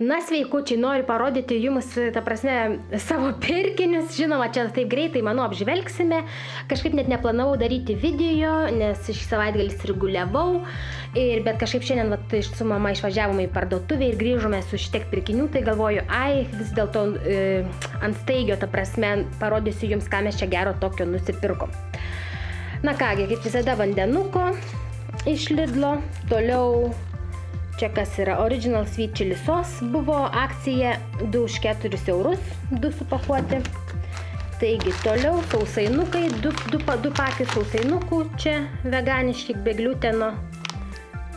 Na, sveikučiai, noriu parodyti jums, ta prasme, savo pirkinius. Žinoma, čia taip greitai, manau, apžvelgsime. Kažkaip net neplanavau daryti video, nes šį savaitgalį sirguliavau. Bet kažkaip šiandien su mama išvažiavome į parduotuvę ir grįžome su šitiek pirkinių. Tai galvoju, vis dėlto ant staigio, ta prasme, parodysiu jums, ką mes čia gero tokio nusipirkom. Na kągi, kaip visada vandenuko iš Lidlo. Toliau čia kas yra Original Sweet Chili Sauce, buvo akcija 2 už 4 eurus, 2 supakuoti. Taigi toliau sausainukai, 2 pakius sausainukų, čia veganiški, be gliuteno,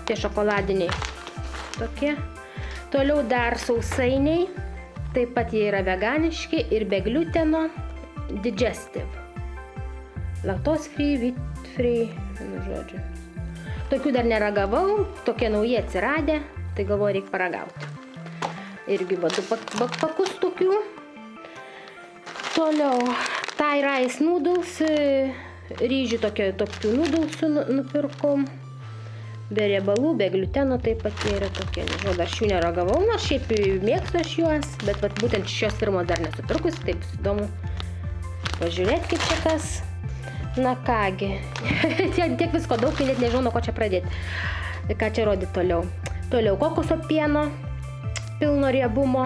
tie šokoladiniai tokie. Toliau dar sausainiai, taip pat jie yra veganiški ir be gliuteno, digestive. Lactose free, wheat free, žodžiu. Tokių dar neragavau, tokie nauji atsiradę, tai galvoju, reikia paragauti. Irgi va 2 pakus tokių. Toliau Thai rice noodles, ryžių tokių noodlesų nupirkom. Be riebalų, be gliuteno taip pat jie yra tokie, nežinau, dar šių neragavau. Na, šiaip mėgstu aš juos, bet būtent šios firmos dar nesupirkus, taip įdomu pažiūrėti, kaip čia kas. Na kągi, tiek visko daug, tai net nežinau, nuo ko čia pradėti. Ką čia rodyti toliau. Toliau kokoso pieno, pilno riebumo,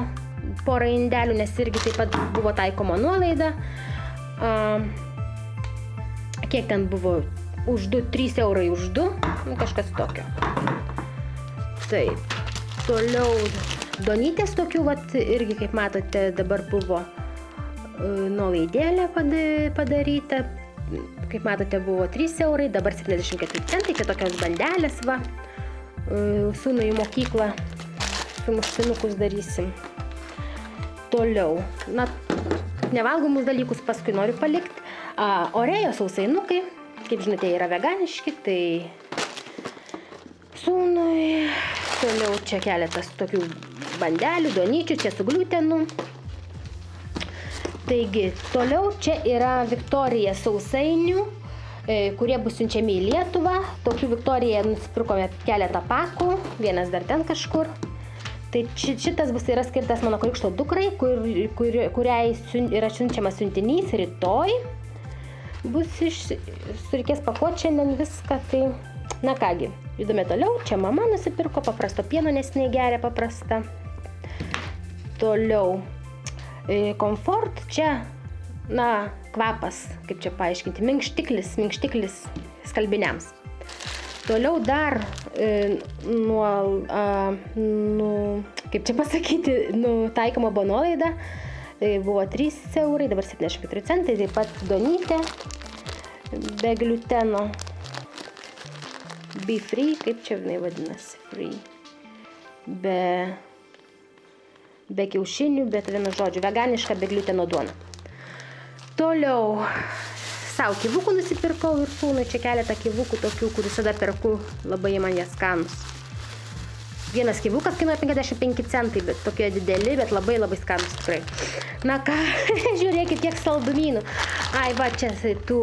porą indelių, nes irgi taip pat buvo taikoma nuolaida. Kiek ten buvo? Už 3 eurai už 2, kažkas tokio. Taip. Toliau donytės tokių, irgi kaip matote, dabar buvo nuolaidėlė padaryta. Kaip matote, buvo 3 eurai, dabar 74 centai, čia tokios bandelės, va. Sūnui į mokyklą sumuštinukus darysim. Toliau, na, nevalgomus dalykus paskui noriu palikti. Oreo sausainukai, kaip žinote, yra veganiški, tai sūnui. Toliau čia keletas tokių bandelių, donyčių, čia su gliutenu. Taigi, toliau čia yra Victoria sausainių, kurie bus siunčiami į Lietuvą. Tokių Victoria nusipirkome keletą pakų, vienas dar ten kažkur. Tai šitas yra skirtas mano krikšto dukrai, kuriai yra siunčiamas siuntinys rytoj. Reikės pakuoti šiandien viską, tai na kągi, judame toliau. Čia mama nusipirko paprasto pieno, nes jinai geria paprastą. Toliau. Komfort, čia, na, kvapas, kaip čia paaiškinti, minkštiklis skalbiniams. Toliau dar, kaip čia pasakyti, taikoma buvo nuolaida, buvo 3 eurai, dabar 74 centai, taip pat donytė, be gliuteno, be free, kaip čia vadinasi, free, be kiaušinių, bet vienu žodžiu, veganiška, be gliuteno duona. Toliau, savo kivukų nusipirkau ir sūnui, čia keletą kivukų tokių, kur visada perku, labai man jie skanus. Vienas kivukas kainuoja 55 centai, bet tokie dideli, bet labai skanus tikrai. Na ką, žiūrėkit, tiek saldumynų. Va, čia tų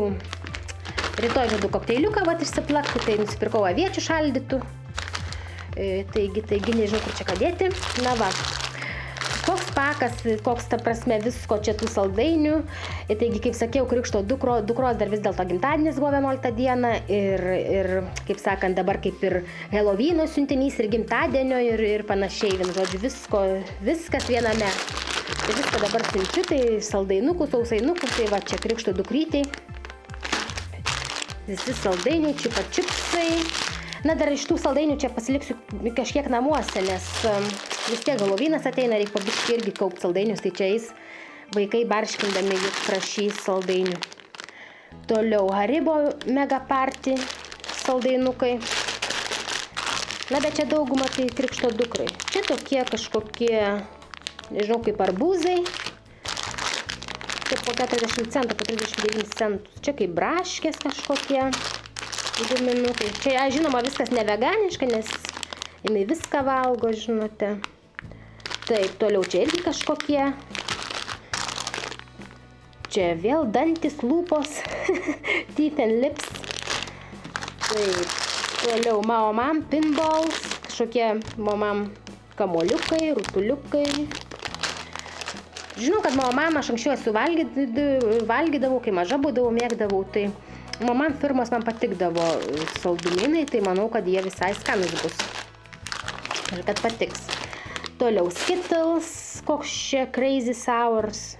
rytoj žadu kokteiliuką, išsiplakti, tai nusipirkau aviečių šaldytų. Taigi, nežinau, kur čia ką dėti. Na va. Koks pakas, koks ta prasme visko čia tų saldainių. Taigi, kaip sakiau, krikšto dukros dar vis dėlto gimtadienis buvo 11 dieną ir kaip sakant, dabar kaip ir Helovyno siuntinys ir gimtadienio ir panašiai, vienu žodžiu, viskas viename. Tai viską dabar siunčiu, tai saldainukų, sausainukus, tai va čia krikšto dukrytei. Visi saldainiai, čiupa čipsai. Na, dar iš tų saldainių čia pasiliksiu kažkiek namuose, nes vis tiek Helovynas ateina, reikia pabiškai irgi kaupti saldainius, tai čia eis vaikai barškindami juk prašys saldainių. Toliau Haribo Mega Party saldainukai. Na, bet čia dauguma tai krikšto dukrai. Čia tokie kažkokie, nežinau, kaip arbūzai. Čia po 40 centų, po 39 centų. Čia kaip braškės kažkokie. Guminukai. Čia, žinoma, viskas neveganiška, nes jinai viską valgo, žinote. Taip, toliau čia irgi kažkokie. Čia vėl dantis, lūpos, teeth and lips. Taip, toliau Mao Mam pinballs, kažkokie Momam Kamoliukai, rutuliukai. Žinau, kad mano mama aš anksčiau esu valgydavau, kai maža būdavau, mėgdavau, tai man firmos man patikdavo saldumynai, tai manau, kad jie visai skanus bus. Ir kad patiks. Toliau Skittles, koks čia Crazy Sours,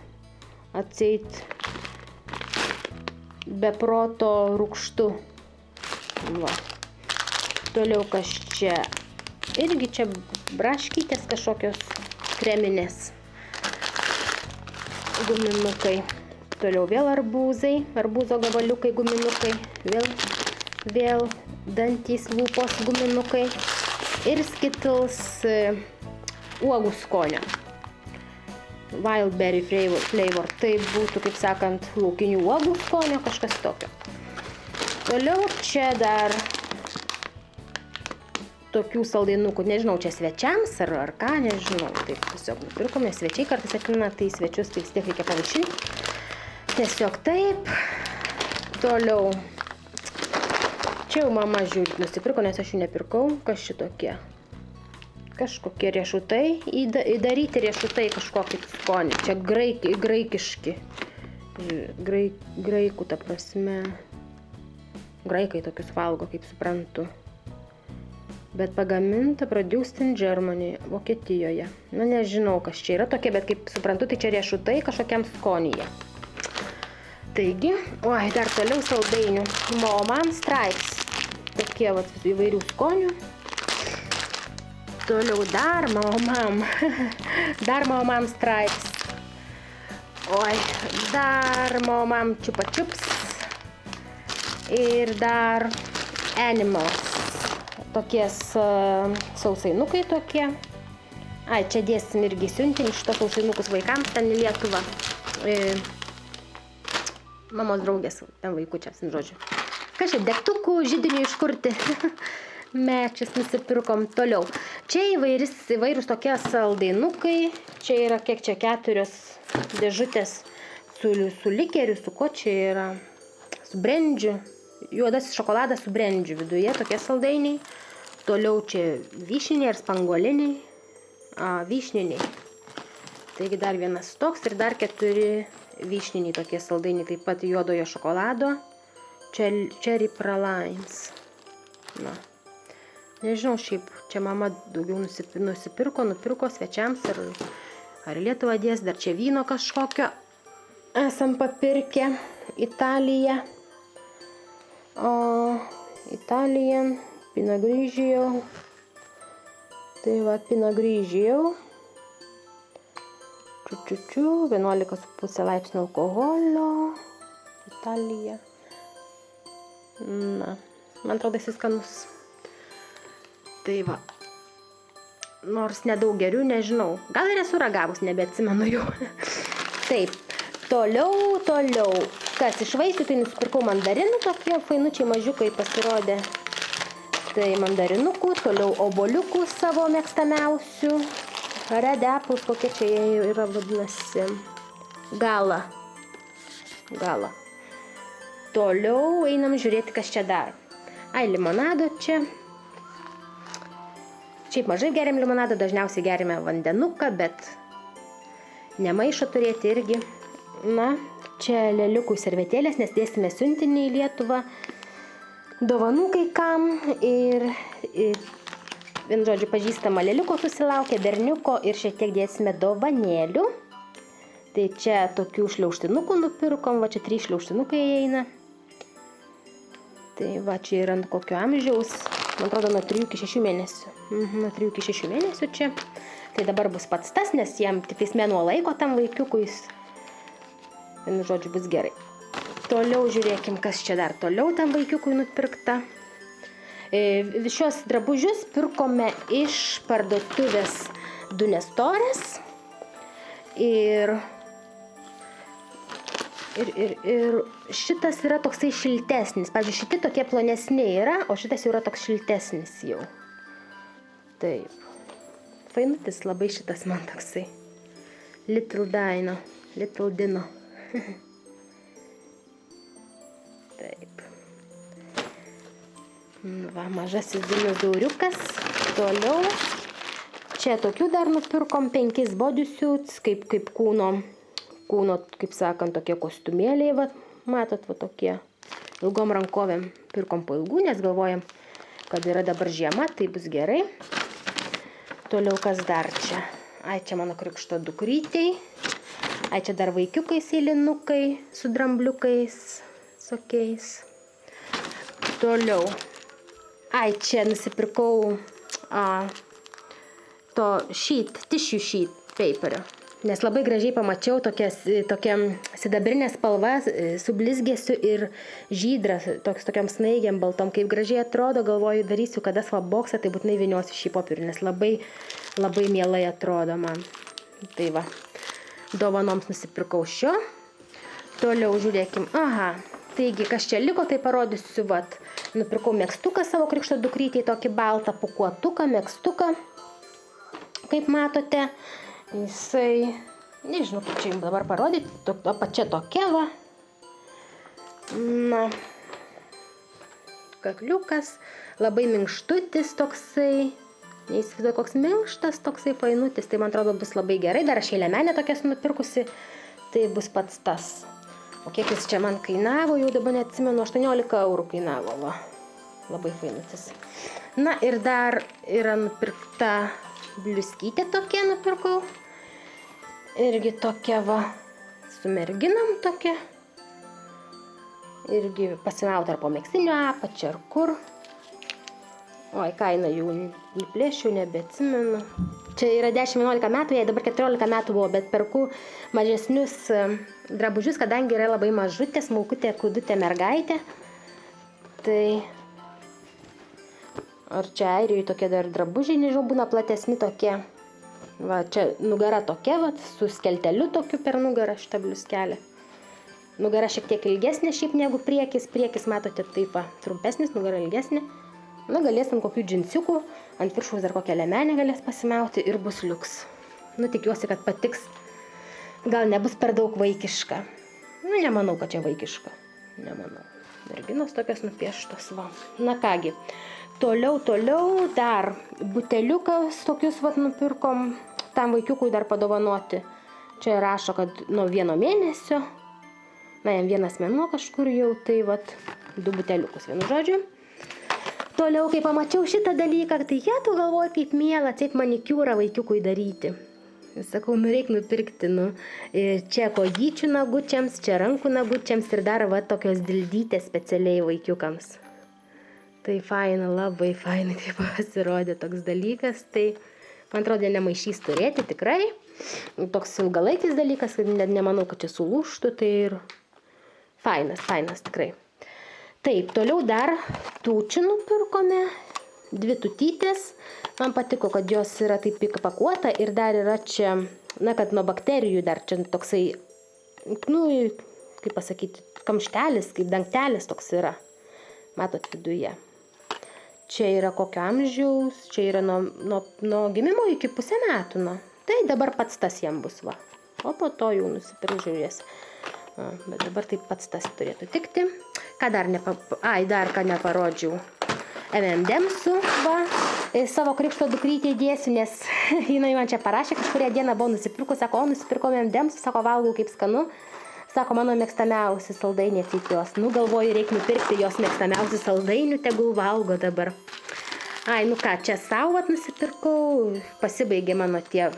atseit be proto rūgštu. Va. Toliau kas čia, irgi čia braškytės kažkokios kreminės. Guminukai. Toliau vėl arbūzai, arbūzo gabaliukai, guminukai, vėl dantys, lūpos guminukai ir Skittles uogų skonio. Wildberry flavor, tai būtų, kaip sakant, laukinių uogų skonio, kažkas tokio. Toliau čia dar tokių saldainukų, nežinau, čia svečiams ar ką, nežinau, taip tiesiog nupirkome, svečiai kartais ateina, tai svečius tai vis tiek reikia pavaišinti. Tiesiog taip. Toliau. Čia jau mama žiūri, nusipirko, nes aš jų nepirkau. Kas šitokie? Kažkokie riešutai, įdaryti riešutai kažkokį skonį. Čia graikiški. Graikų, ta prasme. Graikai tokius valgo, kaip suprantu. Bet pagaminta produced in Germany, Vokietijoje. Nu, nežinau, kas čia yra tokie, bet kaip suprantu, tai čia riešutai kažkokiam skonyje. Taigi, dar toliau saldainių. Mom Stripes. Tokie vat įvairių skonių. Toliau dar Mom. Dar Mom Stripes. Dar Mom Chupa Chups. Ir dar Animals. Tokie sausainukai tokie. Čia dėsim irgi siuntinį šitos sausainukus vaikams ten į Lietuvą. Mamos draugės, ten vaikučiams, žodžiu. Kas čia, degtukų židinių iškurti. Mečius nusipirkom. Toliau. Čia įvairūs tokie saldainukai. Čia yra, kiek čia, 4 dėžutės su likeriu, su ko čia yra. Su brendžiu. Juodasis šokoladas su brendžiu viduje, tokie saldainiai. Toliau čia vyšniniai ir spanguoliniai. Vyšniniai. Taigi dar vienas toks ir dar 4 vyšniniai tokie saldainiai, taip pat juodojo šokolado. Cherry pralines. Na. Nežinau, šiaip čia mama daugiau nupirko svečiams ar Lietuvą dės, dar čia vyno kažkokio. Esam papirkę. Italija. Italian. Pinot Grigio. Tai va, Pinot Grigio. 11,5 laipsnių alkoholio. Italija. Na, man atrodo, jis skanus. Tai va. Nors nedaug gerių, nežinau. Gal ir esu ragavus, nebeatsimenu jau. Taip. Toliau. Kas iš vaisių, tai nusipirkau mandarinų, tokie fainučiai mažiukai pasirodė. Tai mandarinukų, toliau oboliukų savo mėgstamiausių. Red apples, kokie čia yra vadinasi. Gala. Toliau einam žiūrėti, kas čia dar. Limonado čia. Šiaip mažai geriam limonadą, dažniausiai gerime vandenuką, bet nemaišo turėti irgi. Na, čia lėliukų servetėlės, nes dėsime siuntinį į Lietuvą. Dovanų kai kam ir vien žodžiu pažįstama lėliuko susilaukė, berniuko ir šiek tiek dėsime dovanėlių. Tai čia tokių šliaužtinukų nupirkom, va čia 3 šliaužtinukai eina. Tai va čia yra kokio amžiaus, man atrodo nuo 3 iki 6 mėnesių. Nuo 3 iki 6 mėnesių čia. Tai dabar bus pats tas, nes jam tik mėnuo laiko tam vaikiukui. Vien žodžiu bus gerai. Toliau žiūrėkim, kas čia dar toliau tam vaikiukui nupirkta. Šios drabužius pirkome iš parduotuvės Dunestorės. Ir šitas yra toksai šiltesnis. Pavyzdžiui, šitie tokie plonesni yra, o šitas jau yra toks šiltesnis jau. Taip. Fainutis labai šitas man toksai. Little Dino. Taip. Va, mažasis dinozauriukas. Toliau. čia tokių dar nupirkom 5 bodysuits, kaip kūno, kaip sakant, tokie kostiumėliai, va, matot, va tokie. Ilgom rankovėm pirkom po ilgų, nes galvojam, kad yra dabar žiema, tai bus gerai. Toliau kas dar čia? Ai, čia mano krikšto dukrytei. Ai, čia dar vaikiukai sėlinukai su drambliukais, tokiais. Toliau. Ai, čia nusipirkau to tissue sheet paperio. Nes labai gražiai pamačiau tokia sidabrinė spalva su blizgėsiu ir žydra, tokiam snaigiam baltom, kaip gražiai atrodo, galvoju, darysiu kada savo boksą, tai būtinai vyniosiu šį popierių, nes labai, labai mielai atrodo man. Tai va, dovanoms nusipirkau šio. Toliau žiūrėkim, taigi, kas čia liko, tai parodysiu, vat, nupirkau megztuką savo krikšto dukrytei, tokį baltą pūkuotuką, megztuką, kaip matote. Jisai, nežinau, kaip čia jums dabar parodyti, pačia tokia va. Na, kakliukas, labai minkštutis toksai, neįsivaizduoju, koks minkštas toksai fainutis, tai man atrodo bus labai gerai, dar aš liemenę tokias nupirkusi, tai bus pats tas. O kiek jis čia man kainavo, jau dabar neatsimenu, 18 eurų kainavo, va, labai fainutis. Na ir dar yra nupirkta bliuskytė tokia nupirkau. Irgi tokia va, su merginam tokia. Irgi pasimauta ar po megztinio apačia, ar kur. Oi, kaina jau nuplėšiu, nebeatsimenu. Čia yra 10-11 metų, jai dabar 14 metų buvo, bet perku mažesnius drabužius, kadangi yra labai mažutė, smulkutė, kūdutė mergaitė. Tai ar čia Airijoje tokie dar drabužiai, nežinau, būna platesni tokie. Va, čia nugara tokia, va, su skelteliu tokiu per nugarą šitą bliuskelę. Nugara šiek tiek ilgesnė šiaip negu priekis. Priekis, matote, taip, va, trumpesnis, nugara ilgesnė. Na, galėsim kokių džinsiukų, ant viršaus dar kokią liemenę galės pasimauti ir bus liuks. Nu, tikiuosi, kad patiks. Gal nebus per daug vaikiška. Nu, nemanau, kad čia vaikiška. Nemanau. Merginos tokios nupieštos, va. Na kągi. Toliau dar buteliukas tokius vat nupirkom, tam vaikiukui dar padovanoti. Čia rašo, kad nuo 1 mėnesio, na, jam 1 mėnuo kažkur jau, tai vat 2 buteliukus, vienu žodžiu. Toliau, kai pamačiau šitą dalyką, tai tu galvoji, kaip miela, atseit manikiūrą vaikiukui daryti. Sakau, reik nupirkti, čia kojyčių nagučiams, čia rankų nagučiams ir dar va tokios dildytės specialiai vaikiukams. Tai faina, labai fainai tai pasirodė toks dalykas, tai man atrodo nemaišys turėti tikrai. Toks ilgalaikis dalykas, kad nemanau, kad čia sulūžtų, tai ir fainas tikrai. Taip, toliau dar tūčių nupirkome, 2 tutytės. Man patiko, kad jos yra taip pakuota ir dar yra čia, na, kad nuo bakterijų dar čia toksai, kaip pasakyti, kamštelis, kaip dangtelis toks yra. Matot viduje. Čia yra kokio amžiaus, čia yra nuo gimimo iki 1,5 metų. Tai dabar pats tas jam bus, va. O po to jau nusipiržiūrės. Bet dabar taip pats tas turėtų tikti. Ką dar dar ką neparodžiau. M&M'sų, va. Savo krikšto dukrytę įdėsiu, nes jinai man čia parašė, kažkuria diena buvo nusipirkus, sako, nusipirkau M&M'sų, sako, valgau kaip skanu. Sako, mano mėgstamiausi saldainiai atseit jos. Galvoju, reikia nupirkti jos mėgstamiausių saldainių, tegul valgo dabar. Ai, ką, čia savo nusipirkau, pasibaigė mano tie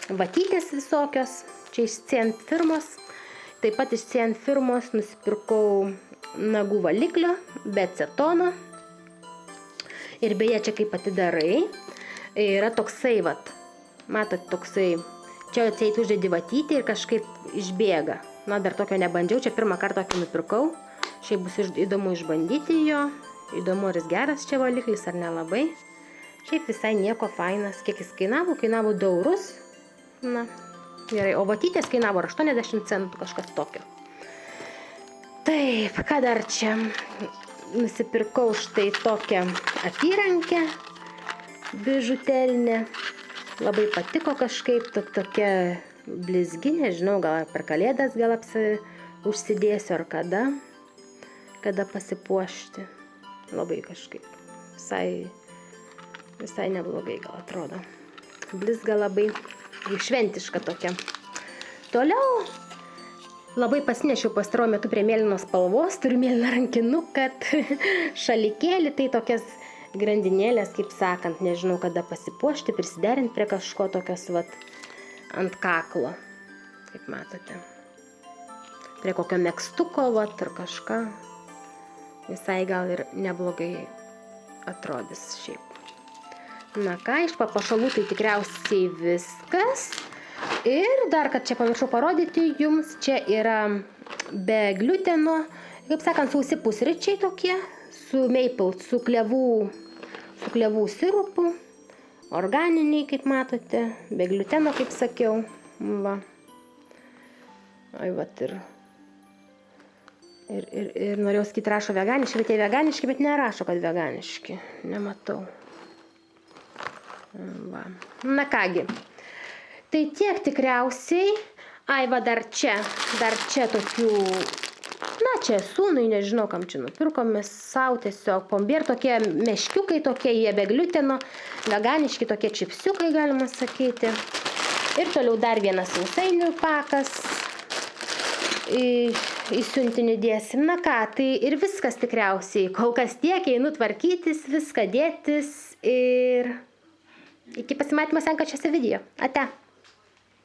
vatytės visokios, čia iš CN firmos. Taip pat iš CN firmos nusipirkau nagų valiklio, be acetono. Ir beje, čia kaip atidarai, yra toksai, vat, matot, toksai, čia atseit uždedi vatytį ir kažkaip išbėga. Na, dar tokio nebandžiau, čia pirmą kartą tokį nupirkau. Šiaip bus įdomu išbandyti jo. Įdomu, ar jis geras čia valiklis, ar nelabai. Šiaip visai nieko fainas. Kiek jis kainavo? Kainavo 2 eurus. Na, gerai. O vatytės kainavo 80 centų, kažkas tokio. Taip, ką dar čia? Nusipirkau štai tokią apyrankę bižuterinę. Labai patiko kažkaip, tokia blizgi, nežinau, gal per kalėdas gal užsidėsiu ar kada pasipuošti. Labai kažkaip, visai neblogai gal atrodo. blizga labai šventiška tokia. Toliau labai pasinešiau pastaruoju metu prie mėlynos spalvos, turiu mėlyną rankinuką, šalikėlį, tai tokias grandinėlės, kaip sakant, nežinau kada pasipuošti, prisiderinti prie kažko tokios ant kaklo, kaip matote. Prie kokio megztuko ar kažką, visai gal ir neblogai atrodys šiaip. Na ką, iš papuošalų tai tikriausiai viskas. Ir dar, kad čia pamiršau parodyti jums, čia yra be gliuteno, kaip sakant, sausi pusryčiai tokie, su maple, su klevų sirupu, organiniai, kaip matote, be gliuteno, kaip sakiau. Va. Ai, vat ir norėjau sakyti, rašo veganiški, bet jie veganiški, bet nerašo, kad veganiški. Nematau. Va. Na kągi. Tai tiek tikriausiai. Ai, va, dar čia tokių, na, čia sūnui, nežinau, kam čia nupirkome savo tiesiog pombier, tokie meškiukai tokie, jie be gliuteno, veganiški tokie čipsiukai, galima sakyti. Ir toliau dar vienas sausainių pakas į siuntinį dėsim. Na ką, tai ir viskas tikriausiai. Kol kas tiek, einu tvarkytis, viską dėtis ir iki pasimatymo sekančiuose video. Ate.